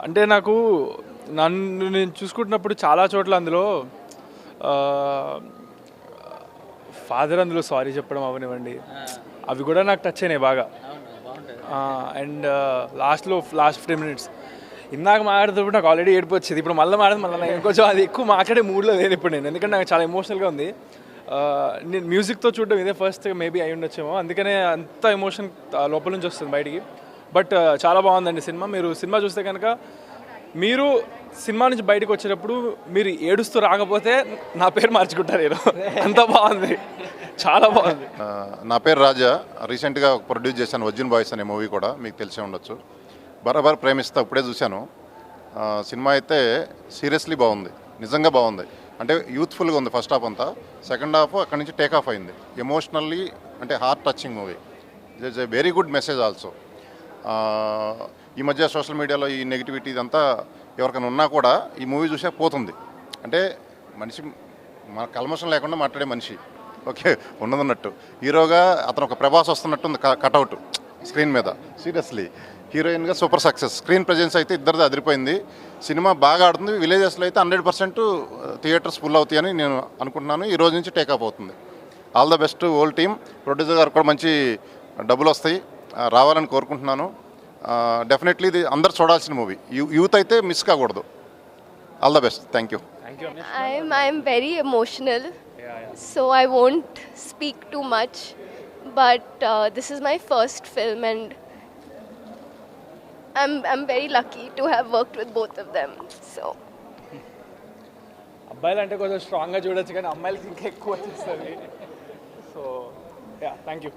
అంటే నాకు నన్ను నేను చూసుకుంటున్నప్పుడు చాలా చోట్ల అందులో ఫాదర్ అందులో సారీ చెప్పడం అవనివ్వండి, అవి కూడా నాకు టచ్ అయినాయి బాగా. అండ్ లాస్ట్ 5 minutes ఇందాక మాట్లాడుతున్నప్పుడు నాకు ఆల్రెడీ ఏడుపు వచ్చేది. ఇప్పుడు మళ్ళీ మళ్ళీ ఇంకొంచెం అది ఎక్కువ మాట్లాడే మూడ్లో లేదు ఇప్పుడు నేను, ఎందుకంటే నాకు చాలా ఎమోషనల్గా ఉంది. నేను మ్యూజిక్తో చూడడం ఇదే ఫస్ట్ మేబీ అయి ఉండొచ్చేమో, అందుకనే అంత ఎమోషన్ లోపల నుంచి వస్తుంది బయటికి. బట్ చాలా బాగుందండి సినిమా. మీరు సినిమా చూస్తే కనుక మీరు సినిమా నుంచి బయటకు వచ్చేటప్పుడు మీరు ఏడుస్తూ రాకపోతే నా పేరు మార్చుకుంటారు నేను. అంత బాగుంది, చాలా బాగుంది. నా పేరు రాజా. రీసెంట్గా ప్రొడ్యూస్ చేశాను వర్జిన్ బాయ్స్ అనే మూవీ, కూడా మీకు తెలిసే ఉండొచ్చు. బరాబర్ ప్రేమిస్తా ఇప్పుడే చూశాను. సినిమా అయితే సీరియస్లీ బాగుంది, నిజంగా బాగుంది. అంటే యూత్ఫుల్గా ఉంది ఫస్ట్ హాఫ్ అంతా. సెకండ్ హాఫ్ అక్కడి నుంచి టేక్ ఆఫ్ అయింది. ఎమోషనల్లీ అంటే heart touching movie. It is a very good message also. ఈ మధ్య సోషల్ మీడియాలో ఈ నెగిటివిటీ ఇదంతా ఎవరికైనా ఉన్నా కూడా ఈ మూవీ చూసే పోతుంది. అంటే మనిషి మన కల్మషం లేకుండా మాట్లాడే మనిషి, ఓకే, ఉన్నదన్నట్టు. హీరోగా అతను ఒక ప్రభాస్ వస్తున్నట్టుంది కటౌట్ స్క్రీన్ మీద. సీరియస్లీ హీరోయిన్గా సూపర్ సక్సెస్. స్క్రీన్ ప్రజెన్స్ అయితే ఇద్దరిది అదిరిపోయింది. సినిమా బాగా ఆడుతుంది. విలేజెస్లో అయితే 100% థియేటర్స్ ఫుల్ అవుతాయని నేను అనుకుంటున్నాను. ఈ రోజు నుంచి టేకప్ అవుతుంది. All the best whole team. Producer గారు కూడా మంచి డబ్బులు వస్తాయి, రావాలని కోరుకుంటున్నాను. డెఫినెట్లీ ఇది అందరు చూడాల్సిన మూవీ. యూత్ అయితే మిస్ కాకూడదు. All the best. Thank you. I'm very emotional, so I won't speak too much. But this is my first film, and I'm very lucky to have worked with both of them. So అబ్బాయిలు అంటే కొంచెం స్ట్రాంగ్గా చూడొచ్చు, కానీ అమ్మాయిలకి ఇంకా ఎక్కువ వచ్చేస్తుంది. So yeah, thank you.